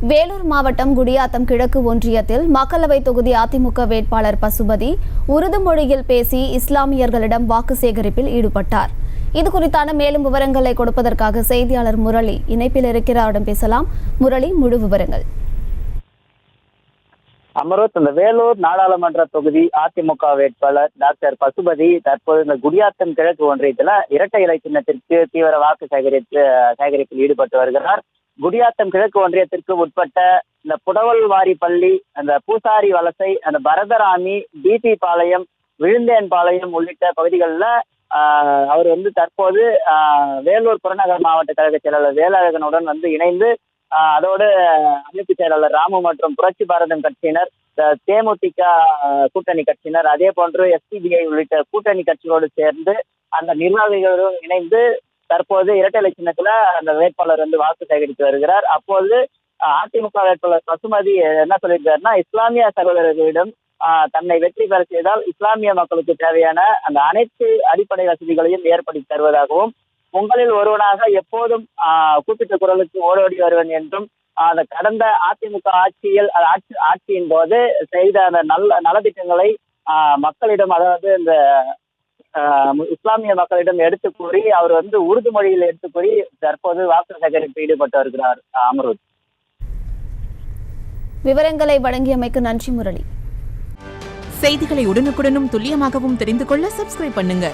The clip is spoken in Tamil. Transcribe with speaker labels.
Speaker 1: வேலூர் மாவட்டம் குடியாத்தம் கிழக்கு ஒன்றியத்தில் மக்களவை தொகுதி அதிமுக வேட்பாளர் பசுபதி உருது மொழியில் பேசி இஸ்லாமியர்களிடம் வாக்கு சேகரிப்பில் ஈடுபட்டார். இதுகுறித்தான மேலும் விவரங்களை கொடுப்பதற்காக செய்தியாளர் முரளி இணைப்பில் இருக்கிறாரிடம் பேசலாம். முரளி, முழு விவரங்கள்.
Speaker 2: அமரோத், இந்த வேலூர் நாடாளுமன்ற தொகுதி அதிமுக வேட்பாளர் டாக்டர் பசுபதி தற்போது இந்த குடியாத்தம் கிழக்கு ஒன்றியத்துல இரட்டை இலை சின்னத்திற்கு தீவிர வாக்கு சேகரிப்பில் ஈடுபட்டு வருகிறார். குடியாத்தம் கிழக்கு ஒன்றியத்திற்கு உட்பட்ட இந்த புடவல்வாரி பள்ளி, அந்த பூசாரி வலசை, அந்த பரதராமி, டிபி பாளையம், விழுந்தேன் பாளையம் உள்ளிட்ட பகுதிகளில் அவர் தற்போது வேலூர் புறநகர் மாவட்ட கழக செயலாளர் வேலழகனுடன் இணைந்து அதோடு அமைப்பு செயலாளர் ராமு மற்றும் புரட்சி பாரதம் கட்சியினர், தேமுதிக கூட்டணி கட்சியினர், அதே போன்று எஸ்பிபிஐ உள்ளிட்ட கூட்டணி கட்சிகளோடு சேர்ந்து அந்த நிர்வாகிகளுடன் இணைந்து தற்போது இரட்டை இலை சின்னத்துல அந்த வேட்பாளர் வாக்கு சேகரித்து வருகிறார். அப்போது அதிமுக வேட்பாளர் பசுமதி என்ன சொல்லியிருக்காருன்னா, இஸ்லாமிய சகோதரர்களிடம் தன்னை வெற்றி பெற செய்தால் இஸ்லாமிய மக்களுக்கு தேவையான அந்த அனைத்து அடிப்படை வசதிகளையும் ஏற்படுத்தி தருவதாகவும், உங்களில் ஒருவனாக எப்போதும் கூப்பிட்ட குரலுக்கு ஓடோடி வருவேன் என்றும், அந்த கடந்த அதிமுக ஆட்சியின் போது செய்த அந்த நலத்திட்டங்களை மக்களிடம், அதாவது இந்த இஸ்லாமிய மக்களிடம் எடுத்து கூறி அவர் உருது மொழியில் எடுத்து கூறி தற்போது வாக்கு சேகரிப்பு ஈடுபட்டு வருகிறார். அமரோத்,
Speaker 1: விவரங்களை வழங்கியமைக்கு நன்றி முரளி.
Speaker 3: செய்திகளை உடனுக்குடனும் துல்லியமாகவும் தெரிந்து கொள்ள சப்ஸ்கிரைப் பண்ணுங்க.